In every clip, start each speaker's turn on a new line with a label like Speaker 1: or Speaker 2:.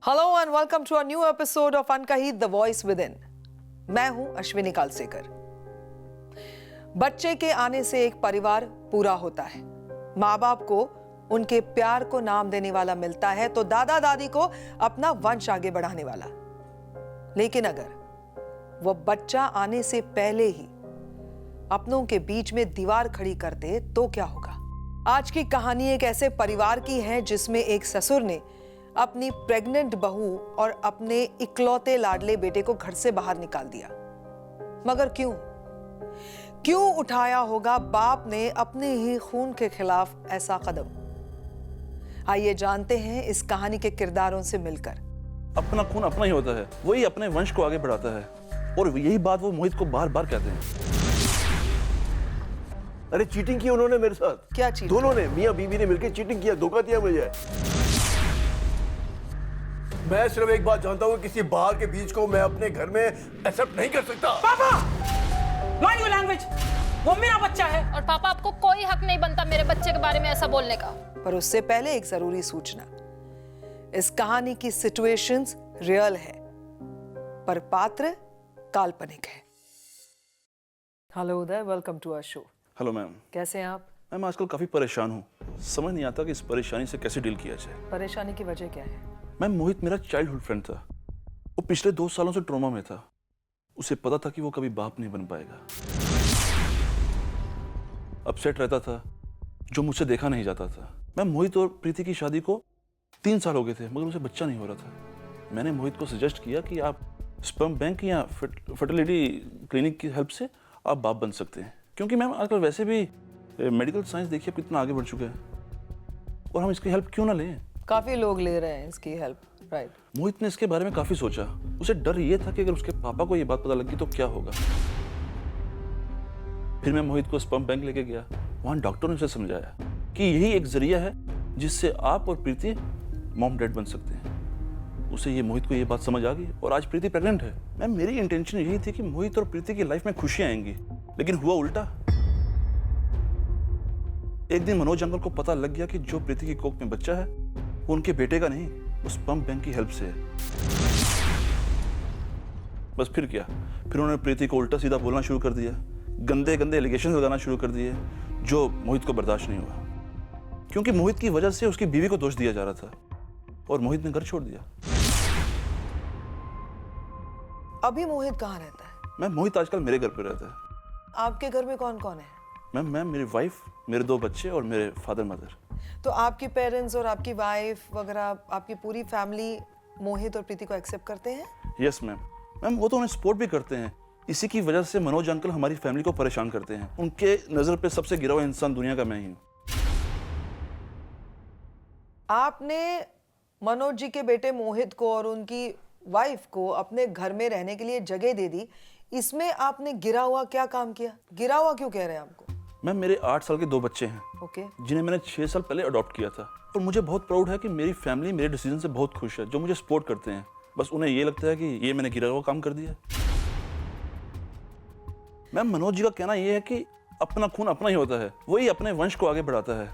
Speaker 1: Hello and welcome to a new episode of Ankahi the voice within. मैं हूं अश्विनी कालसेकर। बच्चे के आने से एक परिवार पूरा होता है। माँ बाप को उनके प्यार को नाम देने वाला मिलता है तो दादा दादी को अपना वंश आगे बढ़ाने वाला। लेकिन अगर वो बच्चा आने से पहले ही अपनों के बीच में दीवार खड़ी कर दे तो क्या होगा? आज की कहानी एक ऐसे परिवार की है जिसमें एक ससुर ने अपनी प्रेग्नेंट बहू और अपने इकलौते लाडले बेटे को घर से बाहर निकाल दिया। मगर क्यों उठाया होगा बाप ने अपने ही खून के खिलाफ ऐसा कदम? आइए जानते हैं इस कहानी के किरदारों से मिलकर।
Speaker 2: अपना खून अपना ही होता है, वही अपने वंश को आगे बढ़ाता है और यही बात वो मोहित को बार बार कहते हैं।
Speaker 3: अरे चीटिंग की उन्होंने मेरे साथ।
Speaker 1: क्या चीटिंग?
Speaker 3: दोनों ने, मियां बीवी ने मिलकर चीटिंग किया, धोखा दिया मुझे। मैं सिर्फ एक बात जानता हूँ, किसी बाहर के बीच को मैं अपने घर में एक्सेप्ट नहीं कर सकता।
Speaker 4: पापा, माइंड योर लैंग्वेज। वो मेरा बच्चा है।
Speaker 5: और पापा, आपको कोई हक नहीं बनता मेरे बच्चे के बारे में ऐसा बोलने का।
Speaker 1: पर उससे पहले एक जरूरी सूचना। इस कहानी की सिचुएशंस रियल है पर पात्र काल्पनिक है। Hello Uday, welcome to our show.
Speaker 2: Hello ma'am.
Speaker 1: कैसे हैं आप?
Speaker 2: मैम आजकल काफी परेशान हूँ, समझ नहीं आता कि इस परेशानी से कैसे डील किया जाए।
Speaker 1: परेशानी की वजह क्या है?
Speaker 2: मैम मोहित मेरा चाइल्डहुड फ्रेंड था। वो पिछले 2 सालों से ट्रॉमा में था। उसे पता था कि वो कभी बाप नहीं बन पाएगा। अपसेट रहता था, जो मुझसे देखा नहीं जाता था। मैम मोहित और प्रीति की शादी को 3 साल हो गए थे मगर उसे बच्चा नहीं हो रहा था। मैंने मोहित को सजेस्ट किया कि आप स्पर्म बैंक या फर्टिलिटी क्लिनिक की हेल्प से आप बाप बन सकते हैं, क्योंकि मैम आजकल वैसे भी मेडिकल साइंस देखिए कितना आगे बढ़ चुका है और हम इसकी हेल्प क्यों ना लें।
Speaker 1: काफी लोग ले रहे हैं इसकी हेल्प, राइट?
Speaker 2: मोहित ने इसके बारे में काफी सोचा। उसे डर ये था कि अगर उसके पापा को ये बात पता लगी तो क्या होगा। फिर मैं मोहित को स्पर्म बैंक लेके गया। वहां डॉक्टर ने उसे समझाया कि यही एक जरिया है जिससे आप और प्रीति मॉम डैड बन सकते हैं। उसे ये मोहित को ये बात समझ आ गई और आज प्रीति प्रेग्नेंट है। मैम मेरी इंटेंशन यही थी कि मोहित और प्रीति की लाइफ में खुशियां आएंगी, लेकिन हुआ उल्टा। एक दिन मनोज अंकल को पता लग गया कि जो प्रीति की कोख में बच्चा है वो उनके बेटे का नहीं, उस पंप बैंक की हेल्प से है। बस फिर क्या, फिर उन्होंने प्रीति को उल्टा सीधा बोलना शुरू कर दिया, गंदे गंदे एलिगेशन लगाना शुरू कर दिए, जो मोहित को बर्दाश्त नहीं हुआ। क्योंकि मोहित की वजह से उसकी बीवी को दोष दिया जा रहा था और मोहित ने घर छोड़ दिया।
Speaker 1: अभी मोहित कहाँ रहता है?
Speaker 2: मैम मोहित आजकल मेरे घर पे रहता है।
Speaker 1: आपके घर में कौन कौन है?
Speaker 2: मैम मेरी वाइफ, मेरे 2 बच्चे और मेरे फादर मदर।
Speaker 1: तो आपके पेरेंट्स और आपकी वाइफ वगैरह, आपकी पूरी फैमिली मोहित और प्रीति को एक्सेप्ट करते हैं?
Speaker 2: Yes ma'am. मैम वो तो उन्हें सपोर्ट भी करते हैं। इसी की वजह से मनोज अंकल हमारी फैमिली को परेशान करते हैं। उनके नजर पे सबसे गिरा हुआ इंसान दुनिया का मैं ही हूँ।
Speaker 1: आपने मनोज जी के बेटे मोहित को और उनकी वाइफ को अपने घर में रहने के लिए जगह दे दी, इसमें आपने गिरा हुआ क्या काम किया? गिरा हुआ क्यों कह रहे हैं आपको?
Speaker 2: मैम मेरे 8 साल के 2 बच्चे हैं,
Speaker 1: ओके।
Speaker 2: जिन्हें मैंने 6 साल पहले अडॉप्ट किया था और मुझे बहुत प्राउड है कि मेरी फैमिली मेरे डिसीजन से बहुत खुश है, जो मुझे सपोर्ट करते हैं। बस उन्हें ये लगता है कि ये मैंने गिरा हुआ काम कर दिया। मैम मनोज जी का कहना यह है कि अपना खून अपना ही होता है, वही अपने वंश को आगे बढ़ाता है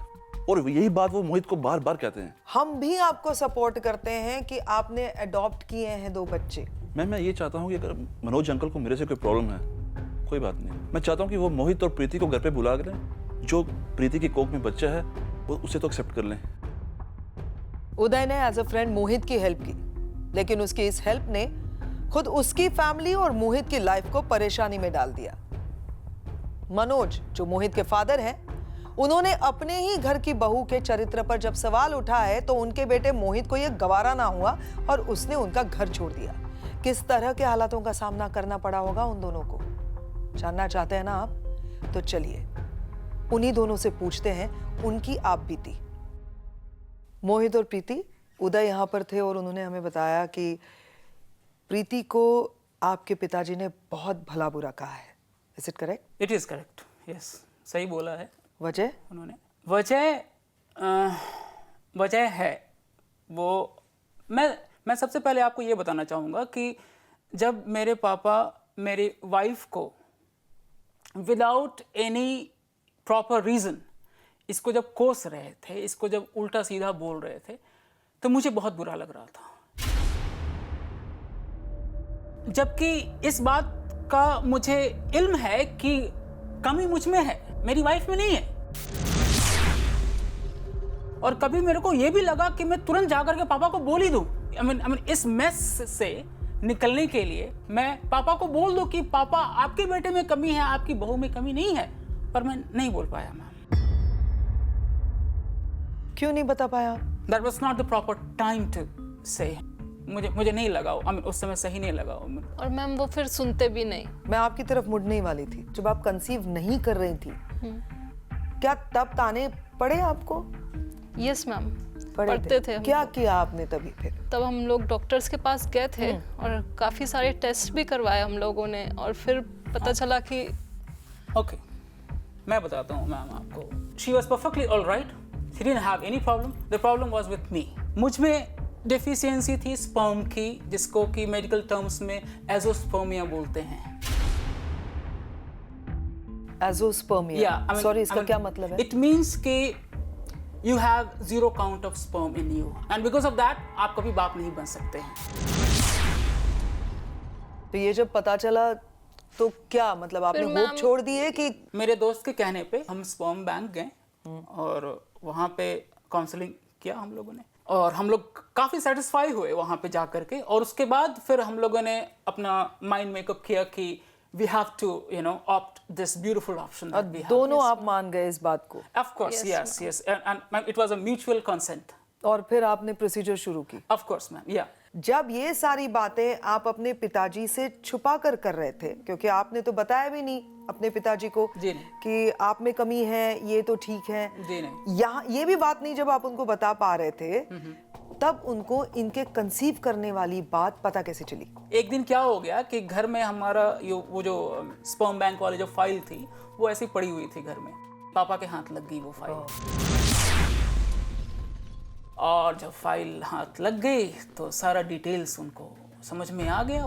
Speaker 2: और यही बात वो मोहित को बार बार कहते हैं।
Speaker 1: हम भी आपको सपोर्ट करते हैं कि आपने अडॉप्ट किए हैं 2 बच्चे।
Speaker 2: मैम मैं ये चाहता हूँ कि अगर मनोज अंकल को मेरे से कोई प्रॉब्लम है, कोई बात नहीं, मैं चाहता हूँ कि वो मोहित और प्रीति को घर पे बुला कर, जो प्रीति की कोख में बच्चा है वो उसे तो एक्सेप्ट कर लें।
Speaker 1: उदय ने एज अ फ्रेंड मोहित की हेल्प की, लेकिन उसकी इस हेल्प ने खुद उसकी फैमिली और मोहित की लाइफ को परेशानी में डाल दिया। मनोज, जो मोहित के फादर हैं, उन्होंने अपने ही घर की बहू के चरित्र पर जब सवाल उठाए तो उनके बेटे मोहित को यह गवारा ना हुआ और उसने उनका घर छोड़ दिया। किस तरह के हालातों का सामना करना पड़ा होगा उन दोनों को? जानना चाहते हैं ना आप? तो चलिए उन्हीं दोनों से पूछते हैं उनकी आप बीती। मोहित और प्रीति, उदय यहाँ पर थे और उन्होंने हमें बताया कि प्रीति को आपके पिताजी ने बहुत भला बुरा कहा है। Is it correct?
Speaker 4: It is correct, yes, सही बोला है।
Speaker 1: वजह?
Speaker 4: उन्होंने वजह है वो, मैं सबसे पहले आपको ये बताना चाहूँगा कि जब मेरे पापा मेरी वाइफ को विदाउट एनी प्रॉपर रीज़न इसको जब कोस रहे थे, इसको जब उल्टा सीधा बोल रहे थे, तो मुझे बहुत बुरा लग रहा था। जबकि इस बात का मुझे इल्म है कि कमी मुझ में है, मेरी वाइफ में नहीं है। और कभी मेरे को ये भी लगा कि मैं तुरंत जाकर के पापा को बोल ही दूं। I mean, इस मेस से निकलने के लिए मैं पापा को बोल दूं कि पापा आपके बेटे में कमी है, आपकी बहू में कमी नहीं है, पर मैं नहीं बोल पाया मैम।
Speaker 1: क्यों नहीं बता पाया?
Speaker 4: That was not the proper time to say. मुझे नहीं लगा, उस समय सही नहीं लगा।
Speaker 5: और मैम वो फिर सुनते भी नहीं।
Speaker 1: मैं आपकी तरफ मुड़ने ही वाली थी। जब आप कंसीव नहीं कर रही थी, क्या तब ताने पड़े आपको?
Speaker 5: यस मैम,
Speaker 1: पड़े
Speaker 5: पढ़ते थे हम।
Speaker 1: क्या किया आपने तभी फिर?
Speaker 5: तब हम लोग डॉक्टर्स के पास गए थे और काफी सारे टेस्ट भी करवाए हम लोगों ने, और फिर पता चला कि
Speaker 4: ओके, मैं बताता हूँ मैम आपको। She was perfectly all right. She didn't have any problem. The problem was with me. मुझ में डेफिशिएंसी थी स्पर्म की, जिसको कि मेडिकल टर्म्स में एजोस्पर्मिया बोलते हैं।
Speaker 1: एजोस्पर्मिया, सॉरी, इसका क्या मतलब है?
Speaker 4: It means कि you have zero count of sperm in you, and because of that आप कभी बाप नहीं बन सकते हैं।
Speaker 1: तो ये जब पता चला तो क्या मतलब आपने
Speaker 5: फिर
Speaker 1: होप
Speaker 5: मैम-
Speaker 1: छोड़ दिए कि?
Speaker 4: मेरे दोस्त के कहने पे हम स्पर्म बैंक गए और वहाँ पे काउंसलिंग किया हम लोगों ने, और हम लोग काफ़ी सेटिस्फाई हुए वहाँ पे जा करके। और उसके बाद फिर हम लोगों ने अपना माइंड मेकअप किया कि we have to opt this beautiful option that we have.
Speaker 1: दोनों आप मान गए इस बात को?
Speaker 4: Of course, yes, and it was a mutual consent.
Speaker 1: और फिर आपने प्रोसीजर शुरू की?
Speaker 4: ऑफ कोर्स मैम, या।
Speaker 1: जब ये सारी बातें आप अपने पिताजी से छुपा कर रहे थे, क्योंकि आपने तो बताया भी नहीं अपने पिताजी को
Speaker 4: जी नहीं।
Speaker 1: कि आप में कमी है, ये तो ठीक है,
Speaker 4: जी नहीं।
Speaker 1: यहाँ ये भी बात नहीं जब आप उनको बता पा रहे थे, तब उनको इनके कंसीव करने वाली बात पता कैसे चली?
Speaker 4: एक दिन क्या हो गया कि घर में हमारा वो जो स्पर्म बैंक वाली जो फाइल थी वो ऐसी पड़ी हुई थी घर में। पापा के हाथ लग गई वो फाइल, और जब फाइल हाथ लग गई तो सारा डिटेल्स उनको समझ में आ गया।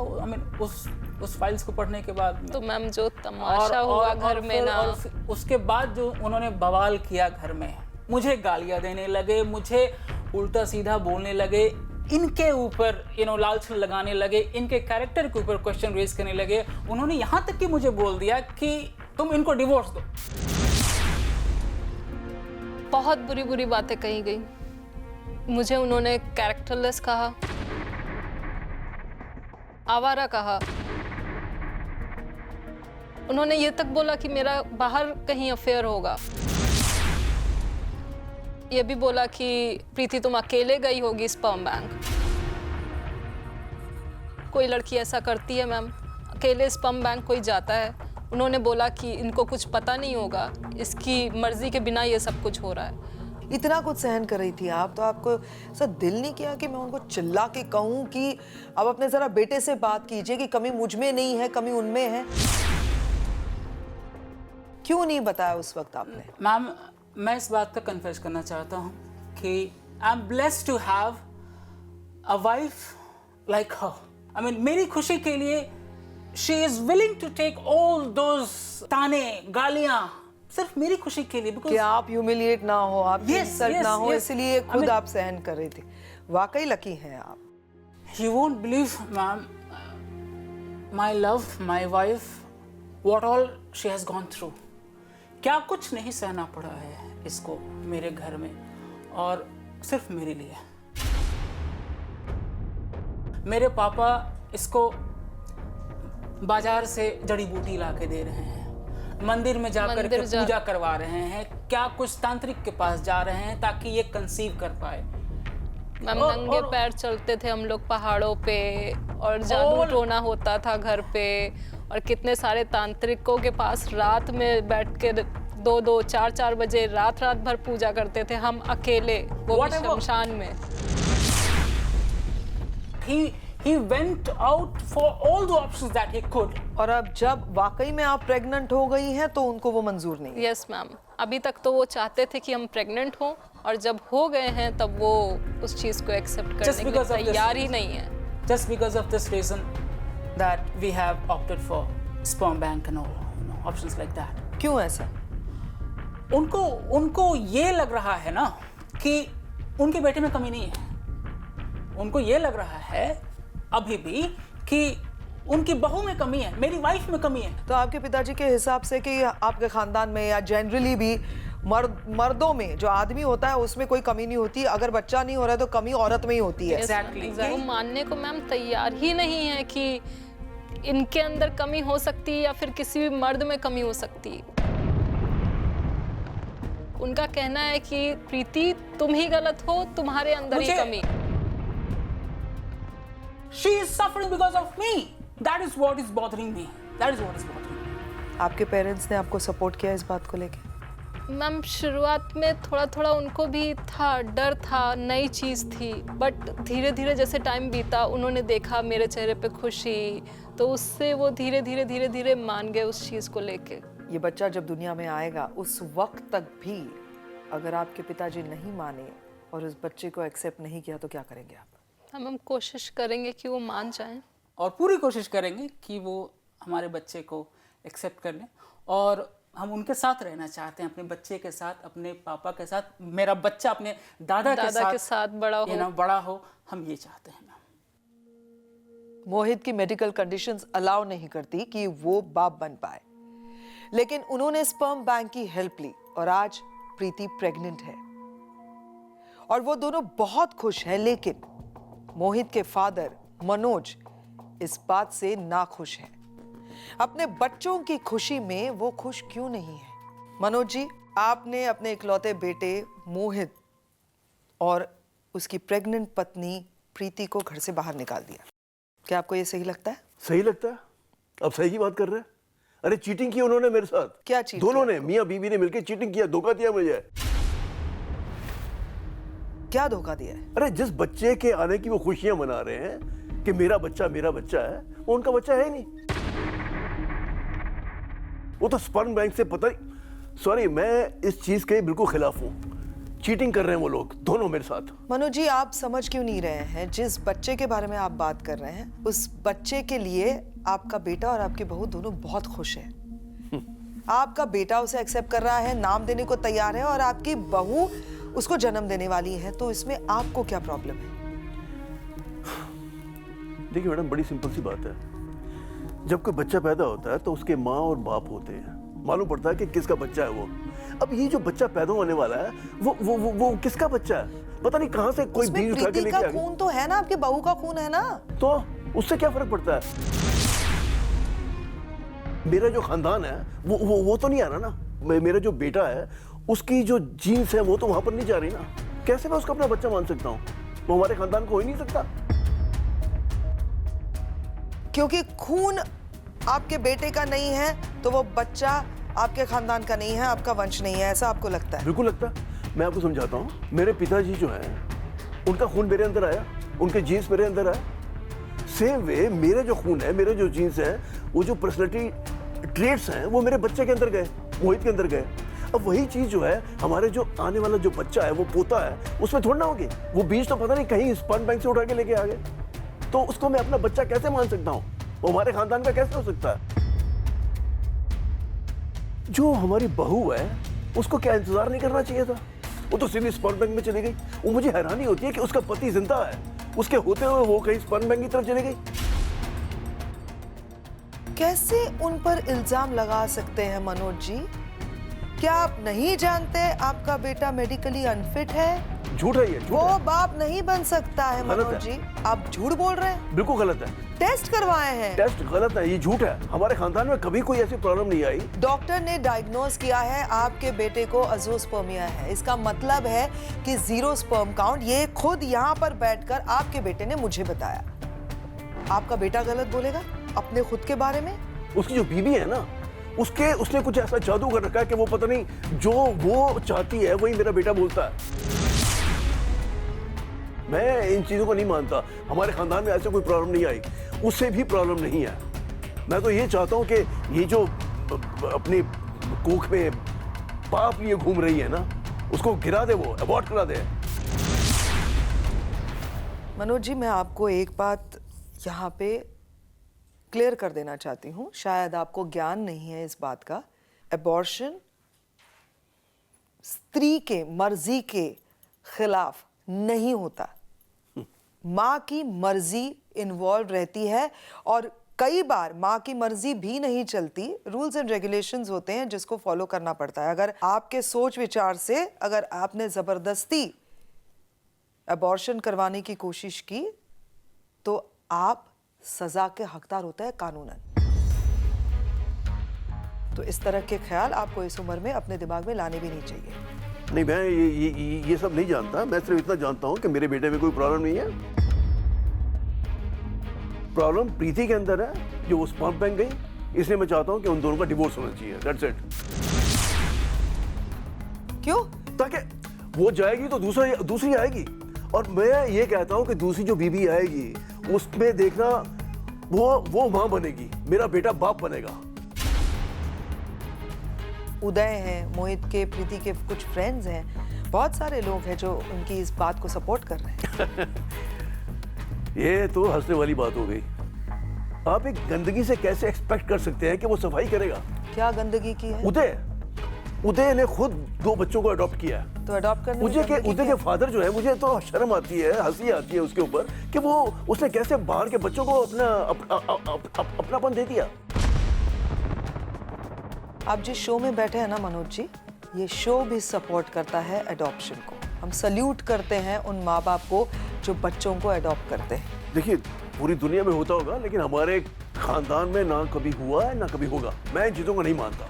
Speaker 4: उस फाइल्स को पढ़ने के बाद
Speaker 5: तो मैम जो तमाशा हुआ घर में ना,
Speaker 4: और उसके बाद जो उन्होंने बवाल किया घर में, मुझे गालियां देने लगे, मुझे उल्टा सीधा बोलने लगे, इनके ऊपर लाल छल लगाने लगे, इनके कैरेक्टर के ऊपर क्वेश्चन रेज करने लगे। उन्होंने यहाँ तक कि मुझे बोल दिया कि तुम इनको डिवोर्स दो।
Speaker 5: बहुत बुरी बुरी बातें कही गई मुझे। उन्होंने कैरेक्टरलेस कहा, आवारा कहा। उन्होंने ये तक बोला कि मेरा बाहर कहीं अफेयर होगा। ये भी बोला कि प्रीति तुम अकेले गई होगी स्पर्म बैंक। कोई लड़की ऐसा करती है मैम, अकेले स्पर्म बैंक कोई जाता है। उन्होंने बोला कि इनको कुछ पता नहीं होगा, इसकी मर्जी के बिना ये सब कुछ हो रहा है।
Speaker 1: इतना कुछ सहन कर रही थी आप, तो आपको ऐसा दिल नहीं किया कि मैं उनको चिल्ला के कहूँ कि अब अपने जरा बेटे से बात कीजिए कि कमी मुझ में नहीं है, कमी उनमें है? क्यों नहीं बताया उस वक्त आपने?
Speaker 4: मैम, मैं इस बात का कन्फेस करना चाहता हूँ कि I am blessed to have a wife like her. मेरी खुशी के लिए she is willing to take all those ताने, गालियां, सिर्फ मेरी खुशी के लिए।
Speaker 1: कि आप ह्यूमिलिएट ना हो, आप इंसल्ट ना हो,
Speaker 4: yes.
Speaker 1: इसलिए खुद आप सहन कर रही थी। वाकई लकी हैं आप।
Speaker 4: You won't believe, ma'am, my love, my wife, what all she has gone through. क्या कुछ नहीं सहना पड़ा है इसको मेरे घर में, और सिर्फ मेरे लिए। मेरे पापा इसको बाजार से जड़ी बूटी ला के दे रहे हैं, मंदिर में जाकर के पूजा करवा रहे हैं, क्या कुछ तांत्रिक के पास जा रहे हैं ताकि ये कंसीव कर पाए।
Speaker 5: मैम नंगे पैर चलते थे हम लोग पहाड़ों पे, और जादू टोना होता था घर पे, और कितने सारे तांत्रिकों के पास रात में बैठ के 2-2, 4-4 बजे रात भर पूजा करते थे हम अकेले, वो भी शमशान में।
Speaker 4: He went out for all the options that he could.
Speaker 1: और अब जब वाकई में आप प्रेग्नेंट हो गई हैं तो उनको वो मंजूर नहीं?
Speaker 5: यस मैम, अभी तक तो वो चाहते थे कि हम प्रेग्नेंट हों, और जब हो गए हैं तब वो उस चीज़ को एक्सेप्ट करने के लिए तैयार ही नहीं है।
Speaker 4: Just because of this reason that we have opted for sperm bank and all, options like that.
Speaker 1: क्यों ऐसा?
Speaker 4: उनको ये लग रहा है ना कि उनके बेटे में कमी नहीं है। उनको ये लग रहा है अभी भी कि उनकी बहू में कमी है, मेरी वाइफ में कमी है।
Speaker 1: तो आपके पिताजी के हिसाब से कि आपके खानदान में या जनरली भी मर्दों में जो आदमी होता है उसमें कोई कमी नहीं होती, अगर बच्चा नहीं हो रहा है तो कमी औरत में ही होती है।
Speaker 4: Exactly.
Speaker 5: वो मानने को मैम तैयार ही नहीं है कि इनके अंदर कमी हो सकती है या फिर किसी भी मर्द में कमी हो सकती है। उनका कहना है कि प्रीति तुम ही गलत हो, तुम्हारे अंदर ही
Speaker 4: मुझे-
Speaker 5: कमी।
Speaker 4: She is suffering because of me. That is what is bothering me. That is what is bothering me.
Speaker 1: आपके पेरेंट्स ने आपको सपोर्ट किया इस बात को लेके?
Speaker 5: मैम शुरुआत में थोड़ा थोड़ा उनको भी था, डर था, नई चीज़ थी, बट धीरे धीरे जैसे टाइम बीता उन्होंने देखा मेरे चेहरे पे खुशी, तो उससे वो धीरे धीरे धीरे धीरे मान गए उस चीज़ को लेके।
Speaker 1: ये बच्चा जब दुनिया में आएगा उस वक्त तक भी अगर आपके पिताजी नहीं माने और उस बच्चे को एक्सेप्ट नहीं किया तो क्या करेंगे आप?
Speaker 5: हम कोशिश करेंगे कि वो मान जाएं।
Speaker 4: और पूरी कोशिश करेंगे कि वो हमारे बच्चे को एक्सेप्ट कर लें, और हम उनके साथ रहना चाहते हैं, अपने बच्चे के साथ, अपने पापा के साथ, मेरा बच्चा अपने दादा के साथ
Speaker 5: बड़ा हो।
Speaker 4: बड़ा हो, हम ये चाहते हैं।
Speaker 1: मोहित की मेडिकल कंडीशंस अलाउ नहीं करती कि वो बाप बन पाए, लेकिन उन्होंने स्पर्म बैंक की हेल्प ली और आज प्रीति प्रेग्नेंट है और वो दोनों बहुत खुश हैं। लेकिन मोहित के फादर मनोज इस बात से नाखुश हैं। अपने बच्चों की खुशी में वो खुश क्यों नहीं है? मनोज जी, आपने अपने इकलौते बेटे मोहित और उसकी प्रेग्नेंट पत्नी प्रीति को घर से बाहर निकाल दिया, क्या आपको ये सही लगता है?
Speaker 3: सही लगता है? अब सही की बात कर रहे हैं? अरे चीटिंग की उन्होंने मेरे साथ।
Speaker 1: क्या चीट
Speaker 3: दोनों
Speaker 1: किया?
Speaker 3: ने, मियां बीवी ने मिलकर चीटिंग किया, धोखा दिया मुझे।
Speaker 1: क्या धोखा दिया है?
Speaker 3: अरे जिस बच्चे के आने की वो खुशियां मना रहे हैं कि मेरा बच्चा है, वो उनका बच्चा है ही नहीं। वो तो स्पर्म बैंक से पता नहीं। सॉरी, मैं इस चीज के बिल्कुल खिलाफ हूं। चीटिंग कर रहे हैं वो लोग दोनों मेरे साथ।
Speaker 1: मनोज जी, आप समझ क्यों नहीं रहे हैं? जिस बच्चे के बारे में आप बात कर रहे हैं उस बच्चे के लिए आपका बेटा और आपकी बहू दोनों बहुत खुश हैं। आपका बेटा उसे एक्सेप्ट कर रहा है, नाम देने को तैयार है, और आपकी बहू उसको जन्म देने वाली है, तो इसमें आपको क्या प्रॉब्लम है?
Speaker 3: देखिए मैडम, बड़ी सिंपल सी बात है। जब कोई बच्चा पैदा होता है तो उसके माँ और बाप होते हैं, मालूम पड़ता है कि किसका बच्चा है वो। अब ये जो बच्चा पैदा होने वाला है वो किसका बच्चा है? पता नहीं कहां से कोई बीज उठा के
Speaker 1: प्रीति
Speaker 3: लेके
Speaker 1: का
Speaker 3: आ गया।
Speaker 1: खून तो है ना, आपकी बहू का खून है ना,
Speaker 3: तो उससे क्या फर्क पड़ता है? मेरा जो खानदान है वो तो नहीं आ रहा ना। मेरा जो बेटा है उसकी जो जीन्स है वो तो वहां पर नहीं जा रही ना। कैसे मैं उसका अपना बच्चा मान सकता हूँ? वो हमारे खानदान को हो ही नहीं सकता।
Speaker 1: क्योंकि खून आपके बेटे का नहीं है तो वो बच्चा आपके खानदान का नहीं है, आपका वंश नहीं है, ऐसा आपको लगता है?
Speaker 3: बिल्कुल लगता है। मैं आपको समझाता हूँ। मेरे पिताजी जो हैं उनका खून मेरे अंदर आया, उनके जीन्स मेरे अंदर आया। सेम वे मेरे जो खून है, मेरे जो जीन्स है, वो जो पर्सनैलिटी ट्रेट्स हैं वो मेरे बच्चे के अंदर गए, मोहित के अंदर गए। अब वही चीज जो है हमारे जो आने वाला जो बच्चा है, वो पोता है, उसमें थोड़ा ना होगी। वो बीज तो पता नहीं कहीं स्पर्म बैंक से उठा के लेके आ गए, तो उसको मैं अपना बच्चा कैसे मान सकता हूँ? वो हमारे खानदान का कैसे हो सकता है? जो हमारी बहू है उसको क्या इंतजार नहीं करना चाहिए था? वो तो सीधे स्पर्म बैंक में चली गई। वो मुझे हैरानी होती है कि उसका पति जिंदा है, उसके होते हुए वो कहीं स्पर्म बैंक की तरफ चली गई।
Speaker 1: कैसे उन पर इल्जाम लगा सकते हैं मनोज जी? क्या आप नहीं जानते आपका बेटा मेडिकली अनफिट है?
Speaker 3: झूठ है ये, झूठ
Speaker 1: वो
Speaker 3: है।
Speaker 1: बाप नहीं बन सकता है
Speaker 3: गलत
Speaker 1: मनोज
Speaker 3: है।
Speaker 1: जी, आप झूठ बोल रहे हैं।
Speaker 3: बिल्कुल गलत है।
Speaker 1: टेस्ट करवाए हैं,
Speaker 3: टेस्ट गलत है, ये झूठ है। हमारे खानदान में कभी कोई ऐसी प्रॉब्लम नहीं आई।
Speaker 1: डॉक्टर ने डायग्नोज किया है आपके बेटे को अज़ोस्पर्मिया है। इसका मतलब है कि 0 स्पर्म काउंट। ये खुद यहाँ पर बैठकर आपके बेटे ने मुझे बताया। आपका बेटा गलत बोलेगा अपने खुद के बारे में?
Speaker 3: उसकी जो बीवी है ना, उसने कुछ ऐसा जादू कर रखा है कि वो पता नहीं जो वो चाहती है वही मेरा बेटा बोलता है। मैं इन चीजों को नहीं मानता। हमारे खानदान में ऐसे कोई प्रॉब्लम नहीं आई, उससे भी प्रॉब्लम नहीं है। मैं तो ये चाहता हूं कि ये जो अपनी कोख में पाप लिए घूम रही है ना, उसको गिरा दे, वो अबॉर्ट करा दे।
Speaker 1: मनोज जी, मैं आपको एक बात यहाँ पे क्लियर कर देना चाहती हूँ, शायद आपको ज्ञान नहीं है इस बात का। एबॉर्शन स्त्री के मर्जी के खिलाफ नहीं होता। माँ की मर्जी इन्वॉल्व रहती है और कई बार माँ की मर्जी भी नहीं चलती, रूल्स एंड रेगुलेशंस होते हैं जिसको फॉलो करना पड़ता है। अगर आपके सोच विचार से अगर आपने जबरदस्ती अबॉर्शन करवाने की कोशिश की तो आप सजा के हकदार होते हैं कानूनन। तो इस तरह के ख्याल आपको इस उम्र में अपने दिमाग में लाने भी नहीं चाहिए।
Speaker 3: नहीं, मैं ये सब नहीं जानता। मैं सिर्फ इतना जानता हूँ कि मेरे बेटे में कोई प्रॉब्लम नहीं है। प्रॉब्लम प्रीति के अंदर है, जो वो स्पर्म बैंक गई, इसलिए मैं चाहता हूँ कि उन दोनों का डिवोर्स होना चाहिए। That's it.
Speaker 1: क्यों?
Speaker 3: ताकि वो जाएगी तो दूसरी आएगी, और मैं ये कहता हूँ कि दूसरी जो बीबी आएगी उसमें देखना वो माँ बनेगी, मेरा बेटा बाप बनेगा।
Speaker 1: उदय हैं, मोहित के, प्रीति के कुछ फ्रेंड्स हैं, बहुत सारे लोग हैं जो उनकी इस बात को सपोर्ट कर रहे हैं।
Speaker 3: ये तो हंसने वाली बात हो गई। आप एक गंदगी से कैसे एक्सपेक्ट कर सकते हैं कि वो सफाई करेगा?
Speaker 1: क्या गंदगी की है?
Speaker 3: उदय ने खुद 2 बच्चों को अडॉप्ट किया है।
Speaker 1: तो अडॉप्ट करने में
Speaker 3: उदय
Speaker 1: गंदगी
Speaker 3: के फादर जो है, मुझे तो शर्म आती है, हंसी आती है उसके ऊपर कि वो उसने कैसे बाहर के बच्चों को अपनापन दे दिया।
Speaker 1: आप जिस शो में बैठे हैं ना मनोज जी, ये शो भी सपोर्ट करता है एडॉप्शन को। हम सल्यूट करते हैं उन माँ बाप को जो बच्चों को एडॉप्ट करते हैं।
Speaker 3: देखिए, पूरी दुनिया में होता होगा, लेकिन हमारे खानदान में ना कभी हुआ है ना कभी होगा। मैं इन चीजों को नहीं मानता।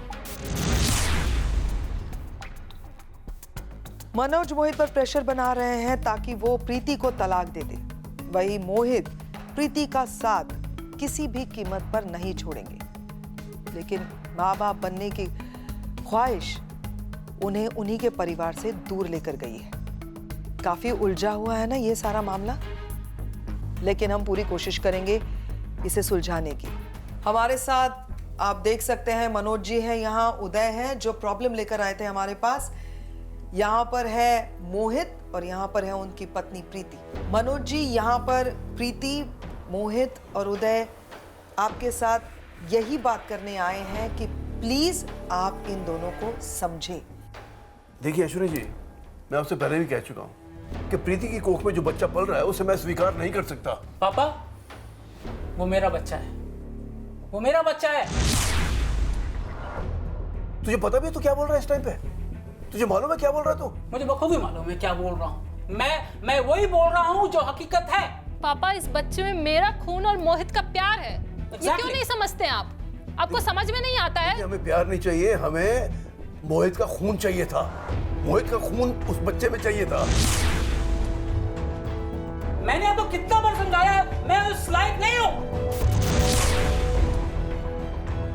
Speaker 1: मनोज मोहित पर प्रेशर बना रहे हैं ताकि वो प्रीति को तलाक दे दे। वही मोहित प्रीति का साथ किसी भी कीमत पर नहीं छोड़ेंगे, लेकिन माँ बाप बनने की ख्वाहिश उन्हें उन्हीं के परिवार से दूर लेकर गई है। काफी उलझा हुआ है ना ये सारा मामला, लेकिन हम पूरी कोशिश करेंगे इसे सुलझाने की। हमारे साथ आप देख सकते हैं मनोज जी हैं, यहाँ उदय हैं जो प्रॉब्लम लेकर आए थे हमारे पास, यहाँ पर है मोहित और यहाँ पर है उनकी पत्नी प्रीति। मनोज जी, यहाँ पर प्रीति, मोहित और उदय आपके साथ यही बात करने आए हैं कि प्लीज आप इन दोनों को समझें।
Speaker 3: देखिए ऐश्वर्या जी, मैं आपसे पहले भी कह चुका हूँ कि प्रीति की कोख में जो बच्चा पल रहा है उसे मैं स्वीकार नहीं कर सकता।
Speaker 4: पापा, वो मेरा बच्चा है, वो मेरा बच्चा है।
Speaker 3: तुझे पता भी है तू क्या बोल रहा है इस टाइम पे? तुझे मालूम है क्या बोल रहा है तू?
Speaker 4: मुझे बखूबी मालूम है क्या बोल रहा हूँ। मैं वही बोल रहा हूँ जो हकीकत है।
Speaker 5: पापा, इस बच्चे में मेरा खून और मोहित का प्यार है। ये क्यों नहीं समझते आप? आपको समझ में नहीं आता है?
Speaker 3: हमें प्यार नहीं चाहिए, हमें मोहित का खून चाहिए था। मोहित का खून उस बच्चे में चाहिए था।
Speaker 4: मैंने आपको कितना बार समझाया, मैं उस लायक नहीं हूँ।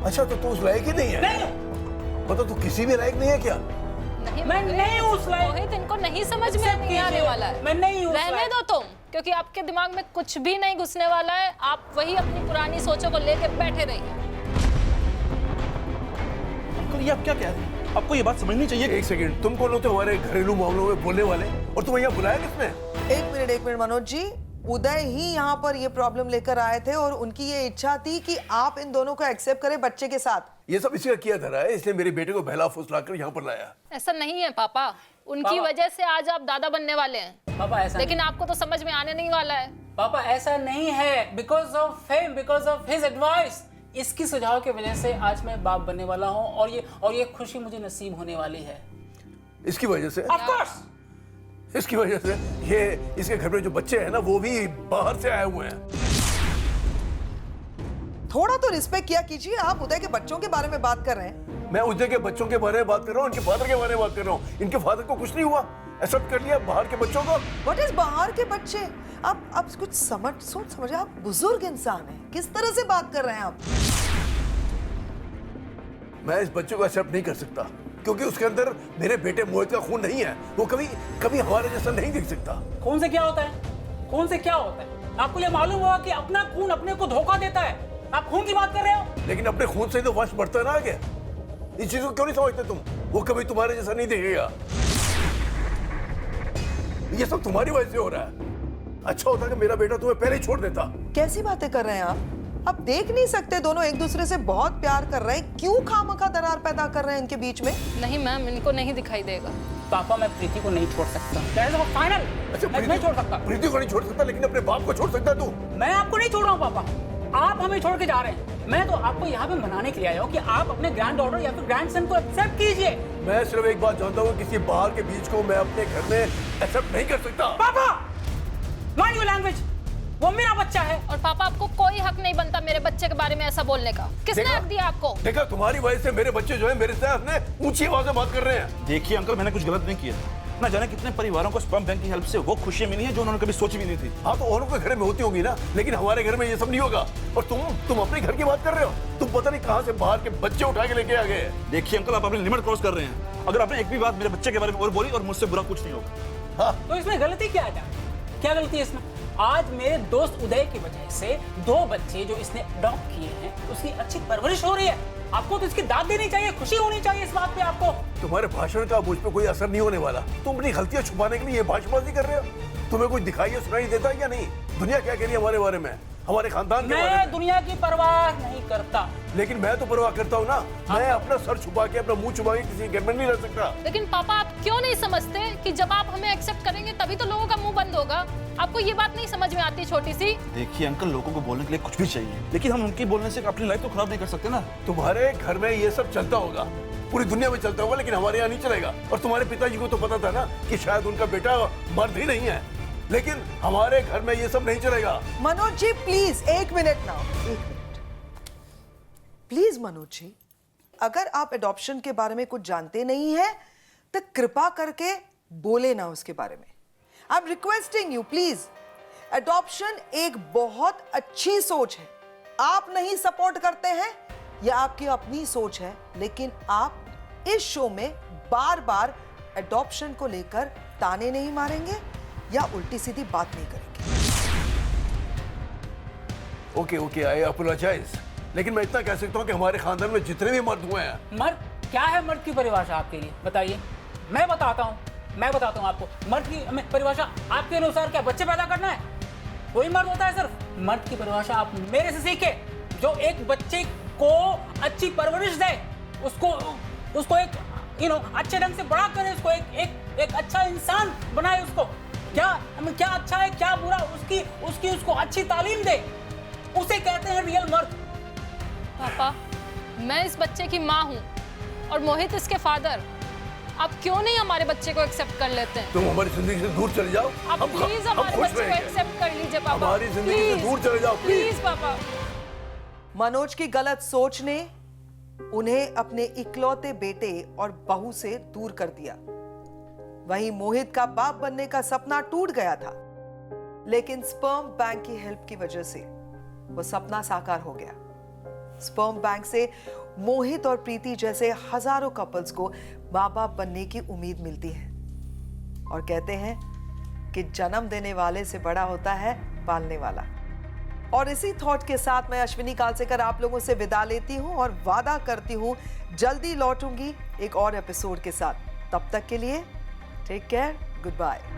Speaker 3: अच्छा, तो तू उस लायक ही नहीं है?
Speaker 4: नहीं।
Speaker 3: मतलब तू किसी भी लायक नहीं है क्या?
Speaker 5: नहीं,
Speaker 4: मैं नहीं हूँ उस लायक।
Speaker 5: मोहित, इनको नहीं समझ में नहीं आने वाला है।
Speaker 4: मैं नहीं हूँ उस
Speaker 5: रहने
Speaker 4: लायक।
Speaker 5: दो तुम, क्योंकि आपके दिमाग में कुछ भी नहीं घुसने वाला है। आप वही अपनी पुरानी सोचों को लेकर बैठे रहिए।
Speaker 2: अंकल, ये आप क्या कह रहे हैं? आपको ये बात समझनी चाहिए।
Speaker 3: एक सेकंड, तुम कौन होते हो हमारे घरेलू मामलों में बोलने वाले? और तुम्हें यहाँ बुलाया किसने?
Speaker 1: एक मिनट मनोज जी, उदय ही यहाँ पर ये प्रॉब्लम लेकर आए थे और उनकी ये इच्छा थी कि आप इन दोनों को एक्सेप्ट करें बच्चे के साथ।
Speaker 3: ये सब इसी का किया धरा है, इसलिए मेरे बेटे को बहला फुसलाकर यहाँ पर लाया।
Speaker 5: ऐसा नहीं है पापा, उनकी वजह से आज आप दादा बनने वाले हैं।
Speaker 4: पापा ऐसा
Speaker 5: लेकिन आपको तो समझ में आने नहीं वाला है।
Speaker 4: पापा ऐसा नहीं है, because of him, because of his advice, इसकी सुझाव की वजह से आज मैं बाप बनने वाला हूँ और ये खुशी मुझे नसीब होने वाली है।
Speaker 3: इसकी वजह से?
Speaker 4: Of course.
Speaker 3: इसकी वजह से ये इसके घर में जो बच्चे हैं ना, वो भी बाहर से आए हुए हैं।
Speaker 1: थोड़ा तो रिस्पेक्ट किया कीजिए। आप उदय के बच्चों के बारे में बात कर रहे हैं।
Speaker 3: मैं उदय के बच्चों के बारे में बात कर रहा हूँ, इनके फादर के बारे में बात कर रहा हूँ। इनके फादर को कुछ नहीं हुआ, एक्सेप्ट कर लिया बाहर के बच्चों को।
Speaker 1: व्हाट इज बाहर के बच्चे? आप कुछ सोच समझे, आप बुजुर्ग इंसान हैं, किस तरह से बात कर रहे हैं आप?
Speaker 3: मैं इस बच्चे को एक्सेप्ट नहीं कर सकता, क्योंकि उसके अंदर मेरे बेटे मोहित का खून नहीं है। वो कभी हमारे जैसा नहीं दिख सकता।
Speaker 4: खून से क्या होता है? खून से क्या होता है? आपको ये मालूम होगा कि अपना खून अपने को धोखा देता है। आप खून की बात कर रहे हो?
Speaker 3: लेकिन अपने खून से तो वश बढ़ता है ना आगे। इस चीज को क्यों नहीं समझते तुम? वो कभी तुम्हारे जैसा नहीं दिखेगा। ये सब तुम्हारी वजह से हो रहा है। अच्छा होता कि मेरा बेटा तुम्हें पहले ही छोड़ देता।
Speaker 1: कैसी बातें कर रहे हैं आप देख नहीं सकते दोनों एक दूसरे से बहुत प्यार कर रहे हैं, क्यों खामखा दरार पैदा कर रहे हैं इनके बीच में?
Speaker 5: नहीं मैम, इनको नहीं दिखाई देगा।
Speaker 4: पापा, मैं प्रीति को नहीं छोड़ सकता। That is final।
Speaker 3: अच्छा,
Speaker 4: मैं नहीं छोड़ सकता।
Speaker 3: प्रीति को नहीं छोड़ सकता, लेकिन अपने बाप को छोड़ सकता है तू।
Speaker 4: मैं आपको नहीं छोड़ रहा हूँ पापा, आप हमें छोड़ के जा रहे हैं। मैं तो आपको यहाँ पे मनाने के लिए आया हूँ कि आप अपने ग्रैंड डॉटर या फिर ग्रैंड सन को एक्सेप्ट कीजिए।
Speaker 3: मैं सिर्फ एक बात जानता हूँ, किसी बाहर के बीच को मैं अपने घर में एक्सेप्ट नहीं कर सकता।
Speaker 4: पापा, माइंड योर लैंग्वेज, वो मेरा बच्चा है।
Speaker 5: और पापा आपको कोई हक नहीं बनता मेरे बच्चे के बारे में ऐसा बोलने का। किसने
Speaker 3: देखा?
Speaker 5: हक दिया आपको?
Speaker 3: देखा, तुम्हारी वजह से मेरे बच्चे जो है मेरे साथ ऊंची आवाज में बात कर रहे हैं।
Speaker 2: देखिए अंकल, मैंने कुछ गलत नहीं किया। ना जाने कितने परिवारों को स्पर्म बैंक की हेल्प से वो खुशियां मिली हैं जो उन्होंने कभी सोची भी नहीं थी।
Speaker 3: हाँ, तो औरों के घर में होती होगी ना, लेकिन हमारे घर में ये सब नहीं होगा। और तुम अपने घर की बात कर रहे हो। तुम पता नहीं कहाँ से बाहर के बच्चे उठा के लेके आ गए।
Speaker 2: देखिए अंकल, आप अपनी लिमिट क्रॉस कर रहे हैं। अगर आपने एक भी बात मेरे बच्चे के बारे में और बोली और मुझसे बुरा कुछ नहीं होगा।
Speaker 3: हाँ,
Speaker 4: तो इसमें गलती क्या है? क्या गलती है इसमें? आज मेरे दोस्त उदय की वजह से 2 बच्चे जो इसने अडॉप्ट किए हैं, उसकी अच्छी परवरिश हो रही है। आपको तो इसकी दाद देनी चाहिए, खुशी होनी चाहिए इस बात पे आपको।
Speaker 3: तुम्हारे भाषण का मुझ पे कोई असर नहीं होने वाला। तुम अपनी गलतियां छुपाने के लिए ये भाषणबाजी कर रहे हो। तुम्हें कुछ दिखाई या सुनाई देता है या नहीं? दुनिया क्या कह रही है हमारे बारे में, हमारे खानदान के बारे
Speaker 4: मैं
Speaker 3: में?
Speaker 4: दुनिया की परवाह नहीं करता।
Speaker 3: लेकिन मैं तो परवाह करता हूँ ना। मैं अपना सर छुपा के, अपना मुंह छुपा के किसी घर में नहीं रह सकता।
Speaker 5: लेकिन पापा आप क्यों नहीं समझते कि जब आप हमें एक्सेप्ट करेंगे तभी तो लोगों का मुंह बंद होगा। आपको ये बात नहीं समझ में आती छोटी सी?
Speaker 2: देखिए अंकल, लोगों को बोलने के लिए कुछ भी चाहिए, लेकिन हम उनके बोलने से अपनी लाइफ तो खराब नहीं कर सकते ना।
Speaker 3: तुम्हारे घर में ये सब चलता होगा, पूरी दुनिया में चलता होगा, लेकिन हमारे यहाँ नहीं चलेगा। और तुम्हारे पिताजी को तो पता था ना कि शायद उनका बेटा मर्द ही नहीं है, लेकिन हमारे घर में ये सब नहीं चलेगा।
Speaker 1: मनोज जी प्लीज, 1 मिनट ना, 1 मिनट प्लीज। मनोज जी, अगर आप एडॉप्शन के बारे में कुछ जानते नहीं है तो कृपा करके बोले ना उसके बारे में। I am requesting you please. Adoption एक बहुत अच्छी सोच है। आप नहीं सपोर्ट करते हैं, यह आपकी अपनी सोच है, लेकिन आप इस शो में बार बार एडॉप्शन को लेकर ताने नहीं मारेंगे या उल्टी सीधी बात नहीं करेंगे।
Speaker 3: ओके, आई अपोलोजाइज, लेकिन मैं इतना कह सकता हूँ कि हमारे खानदान में जितने भी मर्द हुए हैं।
Speaker 4: मर्द क्या है? मर्द की परिभाषा आपके लिए बताइए। मैं बताता हूँ आपको। मर्द की परिभाषा आपके अनुसार क्या बच्चे पैदा करना है? वही मर्द होता है सिर्फ। मर्द की परिभाषा आप मेरे से सीखे, जो एक बच्चे को अच्छी परवरिश दे, उसको एक अच्छे ढंग से बड़ा करे, उसको एक अच्छा इंसान बनाए। उसको क्या अच्छा है, क्या बुरा, उसको अच्छी तालीम दे, उसे कहते हैं रियल मर्द।
Speaker 5: पापा, मैं इस बच्चे की माँ हूँ और मोहित इसके फादर। आप क्यों नहीं हमारे बच्चे को एक्सेप्ट कर लेते हैं?
Speaker 3: तुम हमारी जिंदगी से दूर चले जाओ।
Speaker 5: आप प्लीज हमारे
Speaker 3: खुश
Speaker 5: बच्चे को
Speaker 3: रहेंगे।
Speaker 5: एक्सेप्ट कर लीजिए पापा।
Speaker 3: हमारी जिंदगी से दूर चले जाओ,
Speaker 5: प्लीज पापा।
Speaker 1: मनोज की गलत सोच ने उन्हें अपने इकलौते बेटे और बहू से दूर कर दिया। वहीं मोहित का बाप बनने का सपना टूट गया था, लेकिन स्पर्म बैंक की हेल्प की वजह से वो सपना साकार हो गया। स्पर्म बैंक से मोहित और प्रीति जैसे हजारों कपल्स को मां बाप बनने की उम्मीद मिलती है। और कहते हैं कि जन्म देने वाले से बड़ा होता है पालने वाला। और इसी थॉट के साथ मैं अश्विनी कालसेकर आप लोगों से विदा लेती हूं और वादा करती हूं जल्दी लौटूंगी एक और एपिसोड के साथ। तब तक के लिए टेक केयर, गुड बाय।